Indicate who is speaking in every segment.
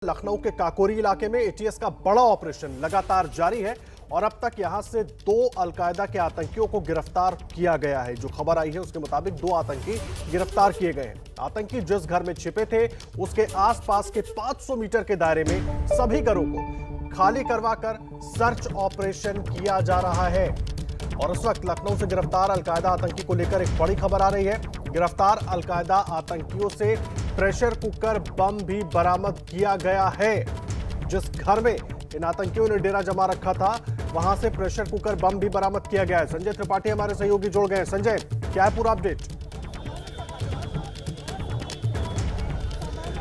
Speaker 1: लखनऊ के काकोरी इलाके में एटीएस का बड़ा ऑपरेशन लगातार जारी है और अब तक यहां से 2 अलकायदा के आतंकियों को गिरफ्तार किया गया है। जो खबर आई है उसके मुताबिक 2 आतंकी गिरफ्तार किए गए हैं। आतंकी जिस घर में छिपे थे उसके आसपास के 500 मीटर के दायरे में सभी घरों को खाली करवाकर सर्च ऑपरेशन किया जा रहा है। और उस वक्त लखनऊ से गिरफ्तार अलकायदा आतंकी को लेकर एक बड़ी खबर आ रही है। गिरफ्तार अलकायदा आतंकियों से प्रेशर कुकर बम भी बरामद किया गया है। जिस घर में इन आतंकियों ने डेरा जमा रखा था वहां से प्रेशर कुकर बम भी बरामद किया गया है। संजय त्रिपाठी हमारे सहयोगी जुड़ गए हैं। संजय, क्या है पूरा अपडेट?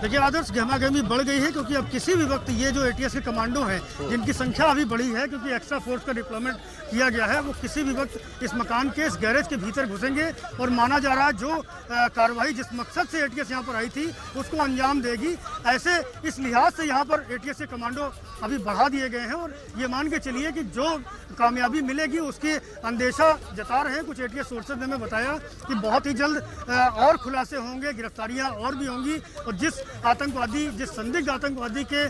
Speaker 2: देखिए आदर्श, गहमागहमी बढ़ गई है क्योंकि अब किसी भी वक्त ये जो एटीएस के कमांडो हैं जिनकी संख्या अभी बढ़ी है क्योंकि एक्स्ट्रा फोर्स का डिप्लॉयमेंट किया गया है, वो किसी भी वक्त इस मकान के इस गैरेज के भीतर घुसेंगे और माना जा रहा है जो कार्रवाई जिस मकसद से एटीएस यहाँ पर आई थी उसको अंजाम देगी। ऐसे इस लिहाज से यहाँ पर एटीएस के कमांडो अभी बढ़ा दिए गए हैं और ये मान के चलिए कि जो कामयाबी मिलेगी उसकी अंदेशा जता रहे हैं। कुछ एटीएस सोर्सेज ने हमें बताया कि बहुत ही जल्द और खुलासे होंगे, गिरफ्तारियां और भी होंगी और जिस आतंकवादी, जिस संदिग्ध आतंकवादी के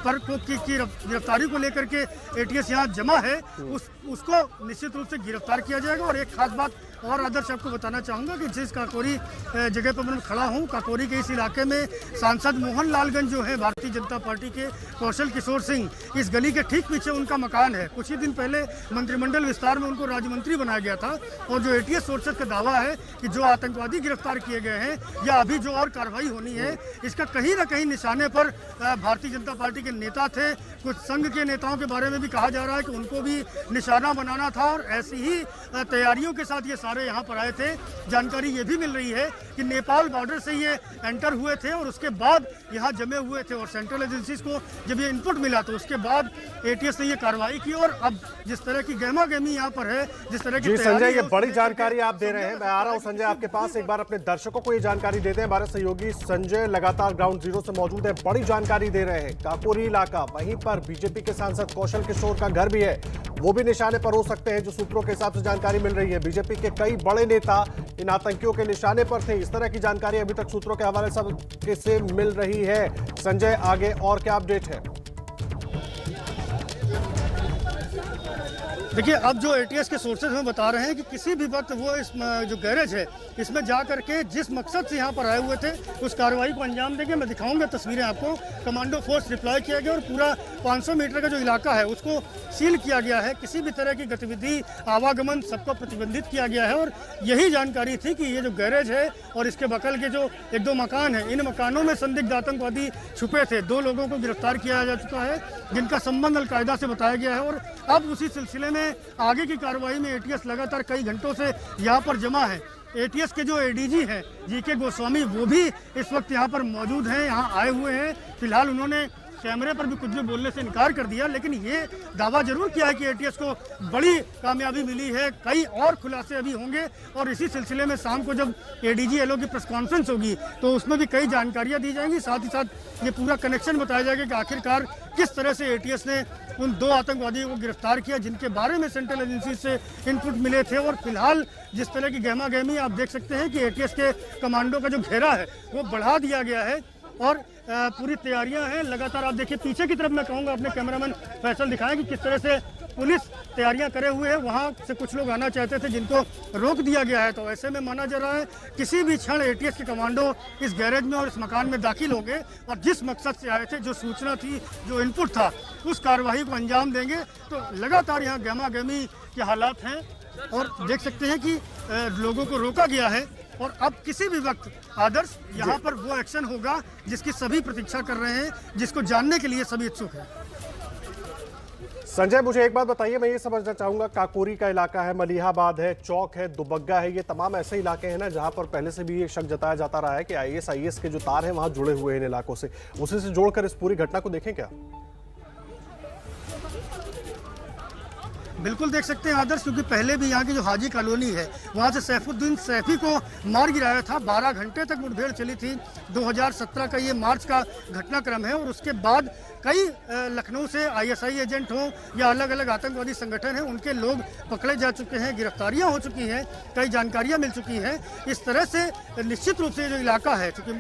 Speaker 2: पर की गिरफ्तारी को लेकर के एटीएस यहाँ जमा है उसको निश्चित रूप से गिरफ्तार किया जाएगा। और एक खास बात और आदर्श आपको बताना चाहूँगा कि जिस काकोरी जगह पर मैं खड़ा हूँ, काकोरी के इस इलाके में सांसद मोहन लालगंज जो है भारतीय जनता पार्टी के कौशल किशोर सिंह, इस गली के ठीक पीछे उनका मकान है। कुछ ही दिन पहले मंत्रिमंडल विस्तार में उनको राज्य मंत्री बनाया गया था और जो एटीएस सोर्सेज का दावा है कि जो आतंकवादी गिरफ्तार किए गए हैं या अभी जो और कार्रवाई होनी है इसका कहीं ना कहीं निशाने पर भारतीय जनता पार्टी के नेता थे। कुछ संघ के नेताओं के बारे में भी कहा जा रहा है कि उनको भी निशाना बनाना था और ऐसी ही तैयारियों के साथ ये सारे यहाँ पर आए थे। जानकारी ये भी मिल रही है कि नेपाल बॉर्डर से ये एंटर हुए थे और उसके बाद यहाँ जमे हुए थे और सेंट्रल एजेंसीज को जब ये इनपुट मिला तो उसके बाद एटीएस ने ये कार्रवाई की। और अब जिस तरह की गहमा-गहमी यहाँ पर है, जिस तरह की
Speaker 1: संजय, ये बड़ी जानकारी आप दे रहे हैं। मैं आ रहा हूँ संजय आपके पास, एक बार अपने दर्शकों को ये जानकारी दे दें। हमारे सहयोगी संजय लगातार ग्राउंड जीरो से मौजूद है, बड़ी जानकारी दे रहे हैं। काकोरी इलाका, वहीं पर बीजेपी के सांसद कौशल किशोर का घर भी है, वो भी निशाने पर हो सकते हैं। जो सूत्रों के हिसाब से जानकारी मिल रही है, बीजेपी के कई बड़े नेता इन आतंकियों के निशाने पर थे। इस तरह की जानकारी अभी तक सूत्रों के हवाले से मिल रही है। संजय, आगे और क्या अपडेट है?
Speaker 2: देखिए अब जो एटीएस के सोर्सेज हमें बता रहे हैं कि किसी भी वक्त वो इस जो गैरेज है इसमें जा करके जिस मकसद से यहाँ पर आए हुए थे उस कार्रवाई को अंजाम देंगे। मैं दिखाऊंगा तस्वीरें आपको। कमांडो फोर्स डिप्लॉय किया गया और पूरा 500 मीटर का जो इलाका है उसको सील किया गया है। किसी भी तरह की गतिविधि, आवागमन सबको प्रतिबंधित किया गया है। और यही जानकारी थी कि ये जो गैरेज है और इसके बगल के जो 1-2 मकान है, इन मकानों में संदिग्ध आतंकवादी छुपे थे। 2 लोगों को गिरफ्तार किया जा चुका है जिनका संबंध अलकायदा से बताया गया है। और अब उसी सिलसिले में आगे की कार्रवाई में एटीएस लगातार कई घंटों से यहाँ पर जमा है। एटीएस के जो एडीजी हैं जीके गोस्वामी, वो भी इस वक्त यहाँ पर मौजूद हैं, यहाँ आए हुए हैं। फिलहाल उन्होंने कैमरे पर भी कुछ भी बोलने से इनकार कर दिया, लेकिन ये दावा जरूर किया है कि एटीएस को बड़ी कामयाबी मिली है, कई और खुलासे अभी होंगे। और इसी सिलसिले में शाम को जब एडीजी एलओ की प्रेस कॉन्फ्रेंस होगी तो उसमें भी कई जानकारियां दी जाएंगी। साथ ही साथ ये पूरा कनेक्शन बताया जाएगा कि आखिरकार किस तरह से एटीएस ने उन 2 आतंकवादियों को गिरफ्तार किया जिनके बारे में सेंट्रल एजेंसी से इनपुट मिले थे। और फिलहाल जिस तरह की गहमा गहमी आप देख सकते हैं कि एटीएस के कमांडो का जो घेरा है वो बढ़ा दिया गया है और पूरी तैयारियां हैं। लगातार आप देखिए पीछे की तरफ, मैं कहूँगा अपने कैमरामैन फैसल दिखाएं कि किस तरह से पुलिस तैयारियां करे हुए है। वहां से कुछ लोग आना चाहते थे जिनको रोक दिया गया है। तो ऐसे में माना जा रहा है किसी भी क्षण एटीएस के कमांडो इस गैरेज में और इस मकान में दाखिल होंगे और जिस मकसद से आए थे, जो सूचना थी, जो इनपुट था, उस कार्रवाई को अंजाम देंगे। तो लगातार यहाँ गहमा गहमी के हालात हैं और देख सकते हैं कि लोगों को रोका गया है। और अब किसी भी वक्त आदर्श यहाँ पर वो एक्शन होगा जिसकी सभी प्रतीक्षा कर रहे हैं, जिसको जानने के लिए सभी इच्छुक हैं।
Speaker 1: संजय, मुझे एक बात बताइए, मैं ये समझना चाहूंगा, काकोरी का इलाका है, मलिहाबाद है, चौक है, दुबग्गा है, ये तमाम ऐसे इलाके हैं ना जहां पर पहले से भी ये शक जताया जाता रहा है कि आईएस के जो तार हैं वहां जुड़े हुए हैं इन इलाकों से। उसी से जोड़कर इस पूरी घटना को देखें क्या?
Speaker 2: बिल्कुल देख सकते हैं आदर्श, क्योंकि पहले भी यहाँ की जो हाजी कॉलोनी है वहाँ से सैफुद्दीन सैफी को मार गिराया था। 12 घंटे तक मुठभेड़ चली थी। 2017 का ये मार्च का घटनाक्रम है और उसके बाद कई लखनऊ से आईएसआई एजेंट हों या अलग अलग आतंकवादी संगठन हैं, उनके लोग पकड़े जा चुके हैं, गिरफ्तारियां हो चुकी हैं, कई जानकारियां मिल चुकी हैं। इस तरह से निश्चित रूप से जो इलाका है, चूँकि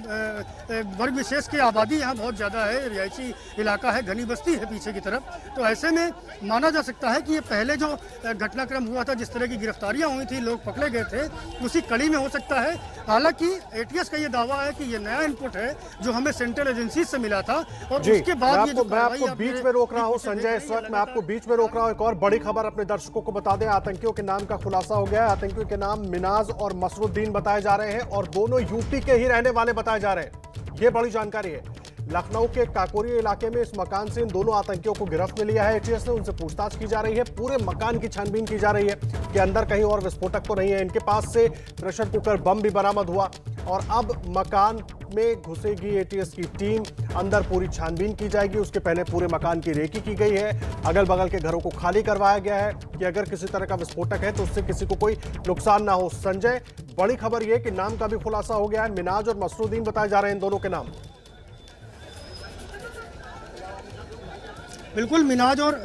Speaker 2: वर्ग विशेष की आबादी यहाँ बहुत ज़्यादा है, रिहायशी इलाका है, घनी बस्ती है पीछे की तरफ, तो ऐसे में माना जा सकता है कि ये पहले जो घटनाक्रम हुआ था, जिस तरह की गिरफ्तारियां हुई थी, लोग पकड़े गए थे, उसी कड़ी में हो सकता है। हालांकि एटीएस का ये दावा है कि ये नया इनपुट है जो हमें सेंट्रल एजेंसी से मिला था और उसके बाद
Speaker 1: मैं आपको बीच में रोक रहा हूं संजय, इस वक्त मैं आपको बीच में रोक रहा हूं। एक और बड़ी खबर अपने दर्शकों को बता दें, आतंकियों के नाम का खुलासा हो गया है। आतंकियों के नाम मिनाज और मसरुद्दीन बताए जा रहे हैं और दोनों यूपी के ही रहने वाले बताए जा रहे हैं। ये बड़ी जानकारी है। लखनऊ के काकोरी इलाके में इस मकान से इन दोनों आतंकियों को गिरफ्त में लिया है एटीएस ने। उनसे पूछताछ की जा रही है, पूरे मकान की छानबीन की जा रही है कि अंदर कहीं और विस्फोटक तो नहीं है। इनके पास से प्रेशर कुकर बम भी बरामद हुआ और अब मकान में घुसेगी एटीएस की टीम। अंदर पूरी छानबीन की जाएगी। उसके पहले पूरे मकान की रेकी की गई है, अगल बगल के घरों को खाली करवाया गया है कि अगर किसी तरह का विस्फोटक है तो उससे किसी को कोई नुकसान ना हो। संजय, बड़ी खबर यह कि नाम का भी खुलासा हो गया है। मिनाज और मसरुद्दीन बताए जा रहे हैं इन दोनों के नाम।
Speaker 2: बिल्कुल, मिनाज और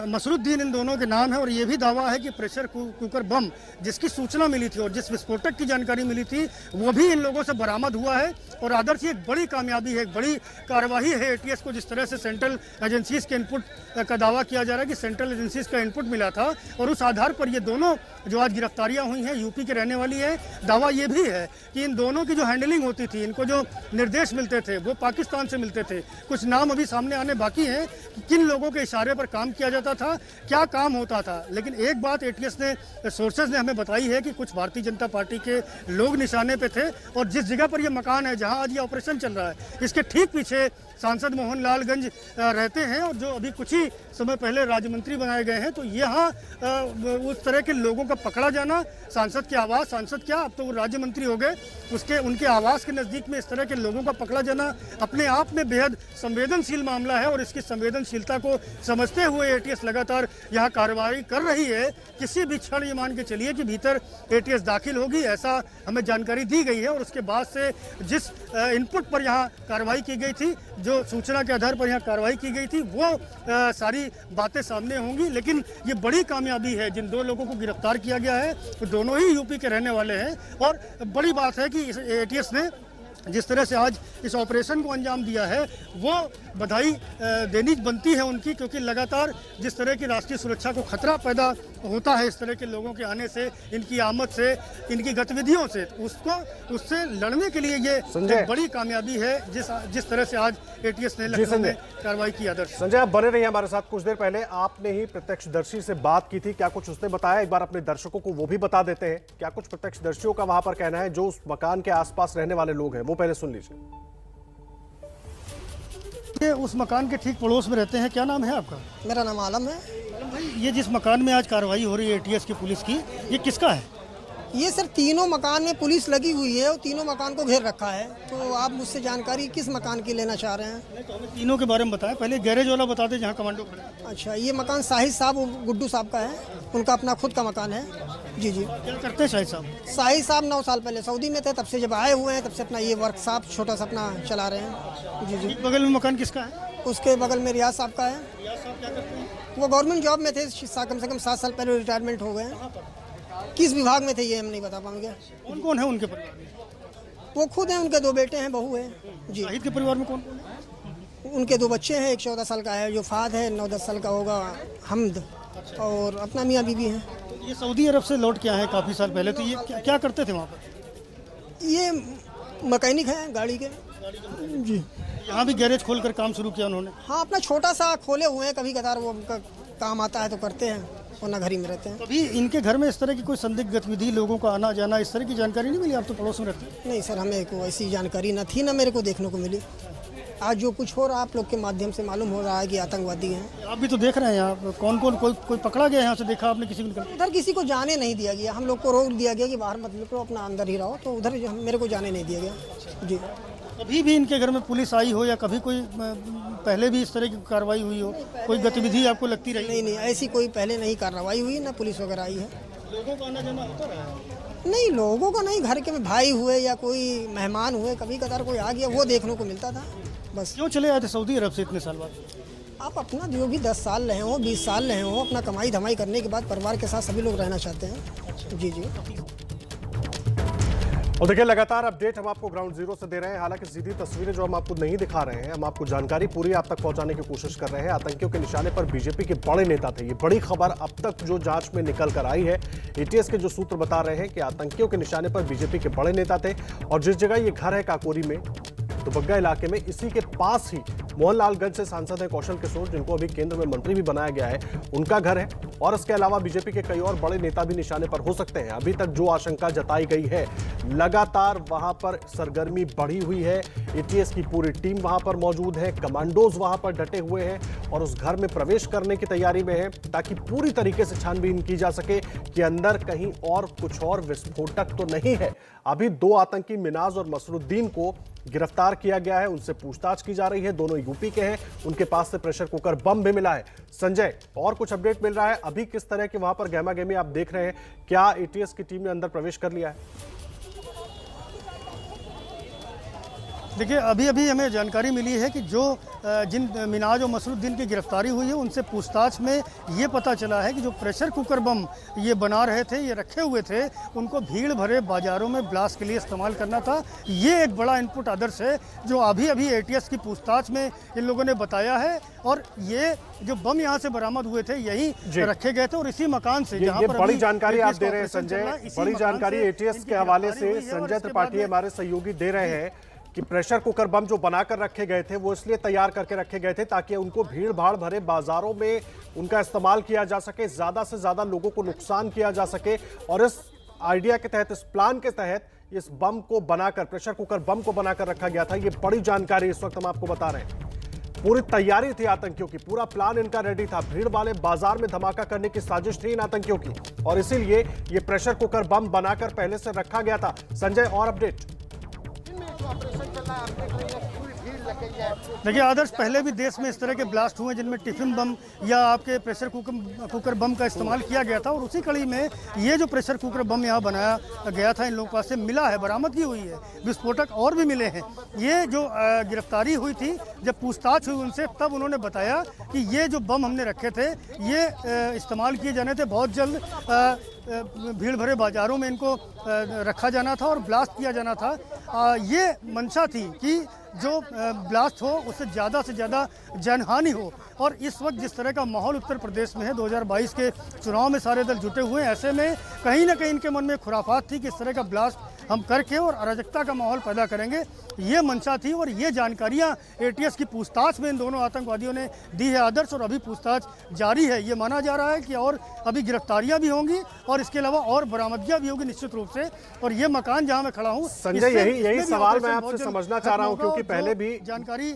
Speaker 2: मसरुद्दीन इन दोनों के नाम है और ये भी दावा है कि प्रेशर कुकर बम जिसकी सूचना मिली थी और जिस विस्फोटक की जानकारी मिली थी वो भी इन लोगों से बरामद हुआ है। और आदर्श ये एक बड़ी कामयाबी है, एक बड़ी कार्रवाई है एटीएस को। जिस तरह से सेंट्रल एजेंसीज के इनपुट का दावा किया जा रहा है कि सेंट्रल एजेंसीज का इनपुट मिला था और उस आधार पर ये दोनों जो आज गिरफ्तारियां हुई हैं यूपी के रहने वाली है। दावा ये भी है कि इन दोनों की जो हैंडलिंग होती थी, इनको जो निर्देश मिलते थे वो पाकिस्तान से मिलते थे। कुछ नाम अभी सामने आने बाकी हैं, किन लोगों के इशारे पर काम किया जाता था, क्या काम होता था। लेकिन एक बात एटीएस ने, सोर्सेज ने हमें बताई है कि कुछ भारतीय जनता पार्टी के लोग निशाने पे थे और जिस जगह पर यह मकान है जहां आज ये ऑपरेशन चल रहा है, इसके ठीक पीछे सांसद मोहन लालगंज रहते हैं और जो अभी कुछ ही समय पहले राज्य मंत्री बनाए गए हैं। तो यहाँ उस तरह के लोगों का पकड़ा जाना, सांसद के आवास, सांसद क्या अब तो वो राज्य मंत्री हो गए, उसके उनके आवास के नज़दीक में इस तरह के लोगों का पकड़ा जाना अपने आप में बेहद संवेदनशील मामला है और इसकी संवेदनशीलता को समझते हुए एटीएस लगातार यहाँ कार्रवाई कर रही है। किसी भी क्षण ये मान के चलिए कि भीतर एटीएस दाखिल होगी, ऐसा हमें जानकारी दी गई है। और उसके बाद से जिस इनपुट पर यहाँ कार्रवाई की गई थी, जो सूचना के आधार पर यहाँ कार्रवाई की गई थी, वो सारी बातें सामने होंगी। लेकिन ये बड़ी कामयाबी है, जिन दो लोगों को गिरफ्तार किया गया है वो दोनों ही यूपी के रहने वाले हैं। और बड़ी बात है कि एटीएस ने जिस तरह से आज इस ऑपरेशन को अंजाम दिया है वो बधाई देनी बनती है उनकी, क्योंकि लगातार जिस तरह की राष्ट्रीय सुरक्षा को खतरा पैदा होता है इस तरह के लोगों के आने से, इनकी आमद से, इनकी गतिविधियों से, उससे लड़ने के लिए ये एक बड़ी कामयाबी है जिस तरह से आज एटीएस ने लखनऊ में कार्रवाई की। आदर्श
Speaker 1: संजय, आप बने रहिए हमारे साथ। कुछ देर पहले आपने ही प्रत्यक्षदर्शी से बात की थी, क्या कुछ उसने बताया? एक बार अपने दर्शकों को वो भी बता देते हैं। क्या कुछ प्रत्यक्षदर्शियों का वहां पर कहना है, जो उस मकान के आसपास रहने वाले लोग हैं, वो पहले सुन लीजिए।
Speaker 2: ये उस मकान के ठीक पड़ोस में रहते हैं। क्या नाम है आपका?
Speaker 3: मेरा नाम आलम है।
Speaker 2: भाई, ये जिस मकान में आज कार्रवाई हो रही है एटीएस की पुलिस की, ये किसका है?
Speaker 3: ये सर तीनों मकान में पुलिस लगी हुई है और तीनों मकान को घेर रखा है। तो आप मुझसे जानकारी किस मकान की लेना चाह रहे हैं?
Speaker 2: तो हमें तीनों के बारे में बताएं। पहले गैरेज वाला बता दें जहाँ कमांडो खड़े हैं।
Speaker 3: अच्छा, ये मकान शाहिद साहब और गुड्डू साहब का है, उनका अपना खुद का मकान है। जी जी।
Speaker 2: क्या करते हैं शाहिद साहब?
Speaker 3: शाहिद साहब 9 साल पहले सऊदी में थे, तब से जब आए हुए हैं तब से अपना ये वर्कशॉप छोटा सा अपना चला रहे हैं। जी जी।
Speaker 2: बगल में मकान किसका है?
Speaker 3: उसके बगल में रियाज साहब का है।
Speaker 2: रियाज साहब क्या करते हैं?
Speaker 3: वो गवर्नमेंट जॉब में थे, कम से कम 7 साल पहले रिटायरमेंट हो गए। किस विभाग में थे ये हम नहीं बता पाएंगे।
Speaker 2: कौन कौन है उनके परिवार में?
Speaker 3: वो खुद हैं, उनके 2 बेटे हैं, बहू है। जी।
Speaker 2: शाहिद के परिवार में कौन कौन है?
Speaker 3: उनके 2 बच्चे हैं, एक 14 साल का है जो फाद है, 9-10 साल का होगा हमद, और अपना मियाँ बीवी है।
Speaker 2: ये सऊदी अरब से लौट के आए हैं काफ़ी साल पहले। तो ये क्या करते थे वहाँ पर?
Speaker 3: ये मैकेनिक हैं गाड़ी के। जी।
Speaker 2: यहाँ भी गैरेज खोल कर काम शुरू किया उन्होंने?
Speaker 3: हाँ, अपना छोटा सा खोले हुए हैं, कभी कदार वो उनका काम आता है तो करते हैं, वरना घर ही में रहते हैं।
Speaker 2: अभी इनके घर में इस तरह की कोई संदिग्ध गतिविधि, लोगों का आना जाना, इस तरह की जानकारी नहीं मिली? आप तो पड़ोस में रहते हैं।
Speaker 3: नहीं सर, हमें कोई ऐसी जानकारी न थी, ना मेरे को देखने को मिली। आज जो कुछ हो रहा आप लोग के माध्यम से मालूम हो रहा है कि आतंकवादी हैं।
Speaker 2: आप भी तो देख रहे हैं यहाँ कौन कौन, कोई पकड़ा गया यहाँ से? देखा आपने किसी को निकलते?
Speaker 3: उधर किसी को जाने नहीं दिया गया, हम लोग को रोक दिया गया कि बाहर मत निकलो, अपना अंदर ही रहो। तो उधर मेरे को जाने नहीं दिया गया। जी।
Speaker 2: अभी भी इनके घर में पुलिस आई हो या कभी कोई पहले भी इस तरह की कार्रवाई हुई हो, कोई गतिविधि आपको लगती रही?
Speaker 3: नहीं नहीं, ऐसी कोई पहले नहीं कार्रवाई हुई, ना पुलिस वगैरह आई है।
Speaker 2: लोगों का आना जाना होता रहा है?
Speaker 3: नहीं, लोगों को नहीं, घर के में भाई हुए या कोई मेहमान हुए, कभी कदार कोई आ गया, वो देखने को मिलता था बस।
Speaker 2: क्यों चले आए थे सऊदी अरब से इतने साल बाद?
Speaker 3: आप अपना जो भी 10 साल रहे हो, 20 साल रहे हो, अपना कमाई धमाई करने के बाद परिवार के साथ सभी लोग रहना चाहते हैं। जी जी।
Speaker 1: और देखिए, लगातार अपडेट हम आपको ग्राउंड जीरो से दे रहे हैं। हालांकि सीधी तस्वीरें जो हम आपको नहीं दिखा रहे हैं, हम आपको जानकारी पूरी आप तक पहुंचाने की कोशिश कर रहे हैं। आतंकियों के निशाने पर बीजेपी के बड़े नेता थे। ये बड़ी खबर अब तक जो जांच में निकल कर आई है। एटीएस के जो सूत्र बता रहे हैं कि आतंकियों के निशाने पर बीजेपी के बड़े नेता थे, और जिस जगह ये घर है काकोरी में, दुबग्गा इलाके में, इसी के पास ही मोहनलालगंज से सांसद हैं कौशल किशोर, जिनको अभी केंद्र में मंत्री भी बनाया गया है, उनका घर है। और इसके अलावा बीजेपी के कई और बड़े नेता भी निशाने पर हो सकते हैं। अभी तक जो आशंका जताई गई है, लगातार वहां पर सरगर्मी बढ़ी हुई है। एटीएस की पूरी टीम वहां पर मौजूद है, कमांडोज वहां पर डटे हुए हैं और उस घर में प्रवेश करने की तैयारी में है, ताकि पूरी तरीके से छानबीन की जा सके कि अंदर कहीं और कुछ और विस्फोटक तो नहीं है। अभी 2 आतंकी मिनाज और मसरुद्दीन को गिरफ्तार किया गया है, उनसे पूछताछ की जा रही है। दोनों यूपी के हैं, उनके पास से प्रेशर कुकर बम भी मिला है। संजय, और कुछ अपडेट मिल रहा है अभी? किस तरह की वहां पर गहमा गहमी आप देख रहे हैं? क्या एटीएस की टीम ने अंदर प्रवेश कर लिया है?
Speaker 2: देखिए, अभी अभी हमें जानकारी मिली है कि जो जिन मिनाज और मसरुद्दीन की गिरफ्तारी हुई है, उनसे पूछताछ में ये पता चला है कि जो प्रेशर कुकर बम ये बना रहे थे, ये रखे हुए थे, उनको भीड़ भरे बाजारों में ब्लास्ट के लिए इस्तेमाल करना था। ये एक बड़ा इनपुट आदर्श है जो अभी अभी एटीएस की पूछताछ में इन लोगों ने बताया है। और ये जो बम यहाँ से बरामद हुए थे, यही रखे गए थे और इसी मकान से, जहाँ पर
Speaker 1: बड़ी जानकारी आप दे रहे हैं संजय, बड़ी जानकारी एटीएस के हवाले से संजय त्रिपाठी हमारे सहयोगी दे रहे हैं कि प्रेशर कुकर बम जो बनाकर रखे गए थे, वो इसलिए तैयार करके रखे गए थे ताकि उनको भीड़ भाड़ भरे बाजारों में उनका इस्तेमाल किया जा सके, ज्यादा से ज्यादा लोगों को नुकसान किया जा सके। और इस आइडिया के तहत, इस प्लान के तहत इस बम को बनाकर, प्रेशर कुकर बम को बनाकर रखा गया था। ये बड़ी जानकारी इस वक्त हम आपको बता रहे हैं। पूरी तैयारी थी आतंकियों की, पूरा प्लान इनका रेडी था। भीड़ वाले बाजार में धमाका करने की साजिश थी इन आतंकियों की, और इसीलिए ये प्रेशर कुकर बम बनाकर पहले से रखा गया था। संजय, और अपडेट?
Speaker 2: देखिए आदर्श, पहले भी देश में इस तरह के ब्लास्ट हुए जिनमें टिफिन बम या आपके प्रेशर कुकर बम का इस्तेमाल किया गया था। और उसी कड़ी में ये जो प्रेशर कुकर बम यहाँ बनाया गया था, इन लोगों के पास से मिला है, बरामदगी हुई है, विस्फोटक और भी मिले हैं। ये जो गिरफ्तारी हुई थी, जब पूछताछ हुई उनसे, तब उन्होंने बताया कि ये जो बम हमने रखे थे, ये इस्तेमाल किए जाने थे। बहुत जल्द भीड़ भरे बाजारों में इनको रखा जाना था और ब्लास्ट किया जाना था। ये मंशा थी कि जो ब्लास्ट हो उससे ज़्यादा जनहानि हो। और इस वक्त जिस तरह का माहौल उत्तर प्रदेश में है, 2022 के चुनाव में सारे दल जुटे हुए हैं, ऐसे में कहीं ना कहीं इनके मन में खुराफात थी कि इस तरह का ब्लास्ट हम करके और अराजकता का माहौल पैदा करेंगे। ये मंशा थी और ये जानकारियां एटीएस की पूछताछ में इन दोनों आतंकवादियों ने दी है आदर्श, और अभी पूछताछ जारी है। ये माना जा रहा है कि और अभी गिरफ्तारियां भी होंगी और इसके अलावा और बरामदगियां भी होंगी निश्चित रूप से। और ये मकान जहां मैं खड़ा हूं,
Speaker 1: संजय, यही सवाल मैं आपसे समझना चाह रहा हूं, क्योंकि पहले भी
Speaker 2: जानकारी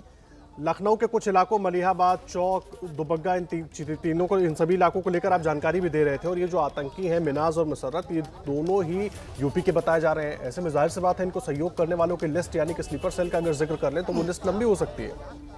Speaker 1: लखनऊ के कुछ इलाकों, मलिहाबाद, चौक, दुबग्गा, इन तीनों को, इन सभी इलाकों को लेकर आप जानकारी भी दे रहे थे। और ये जो आतंकी हैं मिनाज और मुसर्रत, ये दोनों ही यूपी के बताए जा रहे हैं। ऐसे में जाहिर सी बात है, इनको सहयोग करने वालों की लिस्ट, यानी कि स्लीपर सेल का अगर जिक्र कर लें तो वो लिस्ट लंबी हो सकती है।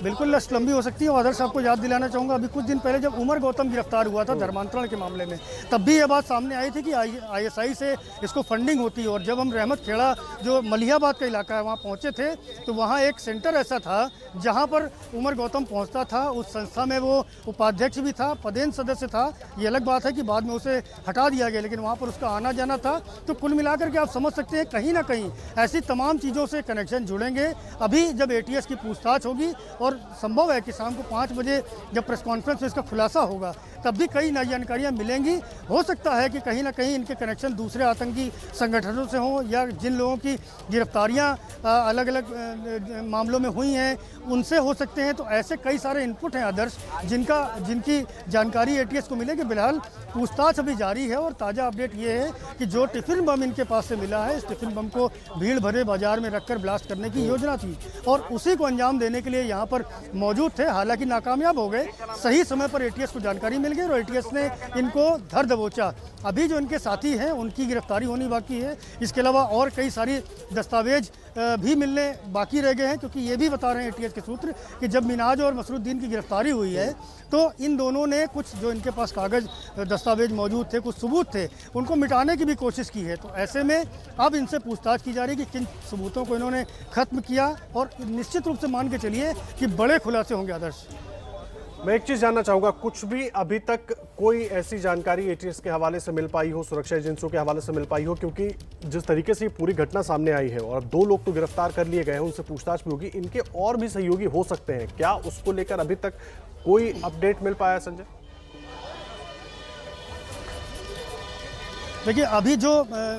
Speaker 2: बिल्कुल लिस्ट लंबी हो सकती है। और आदर्श, आपको याद दिलाना चाहूँगा, अभी कुछ दिन पहले जब उमर गौतम गिरफ्तार हुआ था धर्मांतरण के मामले में, तब भी ये बात सामने आई थी कि आईएसआई से इसको फंडिंग होती है। और जब हम रहमत खेड़ा, जो मलिहाबाद का इलाका है, वहाँ पहुँचे थे, तो वहाँ एक सेंटर ऐसा था जहाँ पर उमर गौतम पहुँचता था। उस संस्था में वो उपाध्यक्ष भी था, पदेन सदस्य था। ये अलग बात है कि बाद में उसे हटा दिया गया, लेकिन वहाँ पर उसका आना जाना था। तो कुल मिलाकर के आप समझ सकते हैं, कहीं ना कहीं ऐसी तमाम चीज़ों से कनेक्शन जुड़ेंगे। अभी जब एटीएस की पूछताछ होगी और संभव है कि शाम को 5 बजे जब प्रेस कॉन्फ्रेंस में इसका खुलासा होगा, तब भी कई नई जानकारियां मिलेंगी। हो सकता है कि कहीं ना कहीं इनके कनेक्शन दूसरे आतंकी संगठनों से हों, या जिन लोगों की गिरफ्तारियां अलग अलग मामलों में हुई हैं उनसे हो सकते हैं। तो ऐसे कई सारे इनपुट हैं आदर्श, जिनकी जानकारी एटीएस को मिलेगी। फिलहाल पूछताछ अभी जारी है और ताज़ा अपडेट ये है कि जो टिफिन बम इनके पास से मिला है, इस टिफिन बम को भीड़ भरे बाजार में रखकर ब्लास्ट करने की योजना थी और उसी को अंजाम देने के लिए यहाँ पर पर मौजूद थे, हालांकि नाकामयाब हो गए। सही समय पर एटीएस को जानकारी मिल गई और एटीएस ने इनको धर दबोचा। अभी जो इनके साथी हैं उनकी गिरफ्तारी होनी बाकी है। इसके अलावा और कई सारी दस्तावेज भी मिलने बाकी रह गए हैं, क्योंकि ये भी बता रहे हैं एटीएस के सूत्र कि जब मिनाज और मसरुद्दीन की गिरफ्तारी हुई है तो इन दोनों ने कुछ जो इनके पास कागज़ दस्तावेज मौजूद थे, कुछ सबूत थे, उनको मिटाने की भी कोशिश की है। तो ऐसे में अब इनसे पूछताछ की जा रही है कि किन सबूतों को इन्होंने ख़त्म किया, और निश्चित रूप से मान के चलिए कि बड़े खुलासे होंगे। आदर्श,
Speaker 1: मैं एक चीज जानना चाहूंगा, कुछ भी अभी तक कोई ऐसी जानकारी एटीएस के हवाले से मिल पाई हो, सुरक्षा एजेंसियों के हवाले से मिल पाई हो? क्योंकि जिस तरीके से ये पूरी घटना सामने आई है और अब 2 लोग तो गिरफ्तार कर लिए गए हैं, उनसे पूछताछ भी होगी, इनके और भी सहयोगी हो सकते हैं क्या? उसको लेकर अभी तक कोई अपडेट मिल पाया संजय?
Speaker 2: देखिए, अभी जो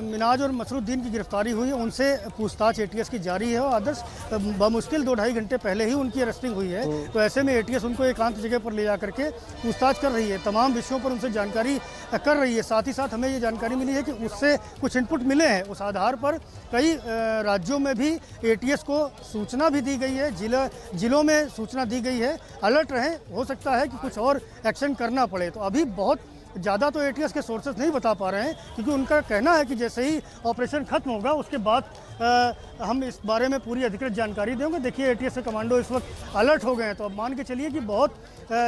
Speaker 2: मिनाज और मसरुद्दीन की गिरफ्तारी हुई है उनसे पूछताछ एटीएस की जारी है, और आदर्श बमुश्किल 2-2.5 घंटे पहले ही उनकी अरेस्टिंग हुई है। तो ऐसे में एटीएस उनको एकांत जगह पर ले जा करके पूछताछ कर रही है, तमाम विषयों पर उनसे जानकारी कर रही है। साथ ही साथ हमें ये जानकारी मिली है कि उससे कुछ इनपुट मिले हैं, उस आधार पर कई राज्यों में भी एटीएस को सूचना भी दी गई है, जिलों में सूचना दी गई है, अलर्ट रहें, हो सकता है कि कुछ और एक्शन करना पड़े। तो अभी बहुत ज़्यादा तो एटीएस के सोर्सेज नहीं बता पा रहे हैं, क्योंकि उनका कहना है कि जैसे ही ऑपरेशन खत्म होगा उसके बाद हम इस बारे में पूरी अधिकृत जानकारी देंगे। देखिए, एटीएस के कमांडो इस वक्त अलर्ट हो गए हैं, तो अब मान के चलिए कि बहुत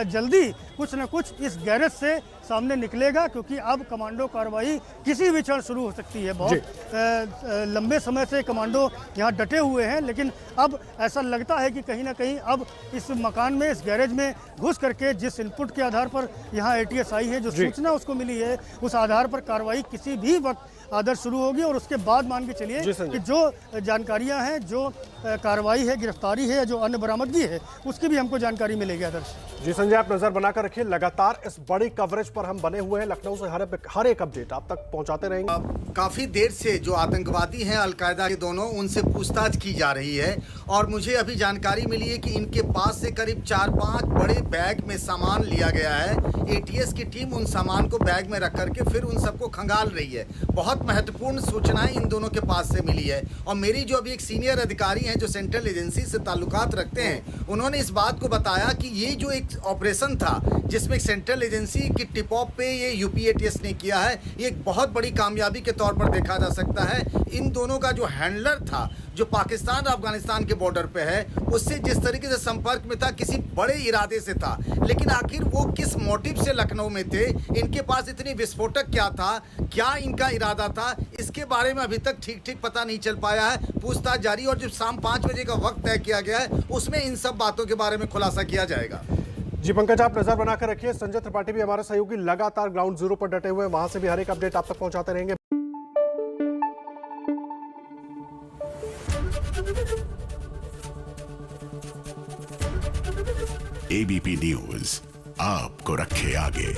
Speaker 2: जल्दी कुछ न कुछ इस गैरेज से सामने निकलेगा, क्योंकि अब कमांडो कार्रवाई किसी भी क्षण शुरू हो सकती है। बहुत लंबे समय से कमांडो यहाँ डटे हुए हैं, लेकिन अब ऐसा लगता है कि कहीं ना कहीं अब इस मकान में, इस गैरेज में घुस करके जिस इनपुट के आधार पर यहाँ एटीएस आई है, जो सूचना उसको मिली है, उस आधार पर कार्रवाई किसी भी वक्त आदर्श शुरू होगी। और उसके बाद मान के चलिए कि जो जानकारियां हैं, जो कार्रवाई है, गिरफ्तारी है, जो अन्य बरामदगी है, उसकी भी हमको जानकारी मिलेगी। आदर्श
Speaker 1: जी संजय, आप नजर बनाकर रखिए, लगातार इस बड़ी कवरेज पर हम बने हुए हैं। लखनऊ से हर एक अपडेट आप तक पहुंचाते रहेंगे।
Speaker 4: काफी देर से जो आतंकवादी हैं अलकायदा के दोनों, उनसे पूछताछ की जा रही है, और मुझे अभी जानकारी मिली है कि इनके पास से करीब 4-5 बड़े बैग में सामान लिया गया है। एटीएस की टीम उन सामान को बैग में रख करके फिर उन सबको खंगाल रही है। बहुत महत्वपूर्ण सूचनाएं इन दोनों के पास से मिली है, और मेरी जो अभी एक सीनियर अधिकारी हैं जो सेंट्रल एजेंसी से ताल्लुकात रखते हैं, उन्होंने इस बात को बताया कि ये जो एक ऑपरेशन था जिसमें सेंट्रल एजेंसी की टिप ऑफ पे ये यूपी एटीएस ने किया है, ये एक बहुत बड़ी कामयाबी के तौर पर देखा जा सकता है। इन दोनों का जो हैंडलर था, जो पाकिस्तान और अफगानिस्तान के बॉर्डर पे है, उससे जिस तरीके से संपर्क में था, किसी बड़े इरादे से था, लेकिन आखिर वो किस मोटिव से लखनऊ में थे, इनके पास इतनी विस्फोटक क्या था, क्या इनका इरादा था, इसके बारे में अभी तक ठीक पता नहीं चल पाया है। पूछताछ जारी, और जब शाम 5 बजे का वक्त तय किया गया है, उसमें इन सब बातों के बारे में खुलासा किया जाएगा।
Speaker 1: जी पंकज, आप नजर बनाकर रखिए। संजय त्रिपाठी भी हमारे सहयोगी लगातार ग्राउंड जीरो पर डटे हुए हैं, वहां से भी हर एक अपडेट आप तक पहुंचाते रहेंगे।
Speaker 5: एबीपी न्यूज आपको रखे आगे।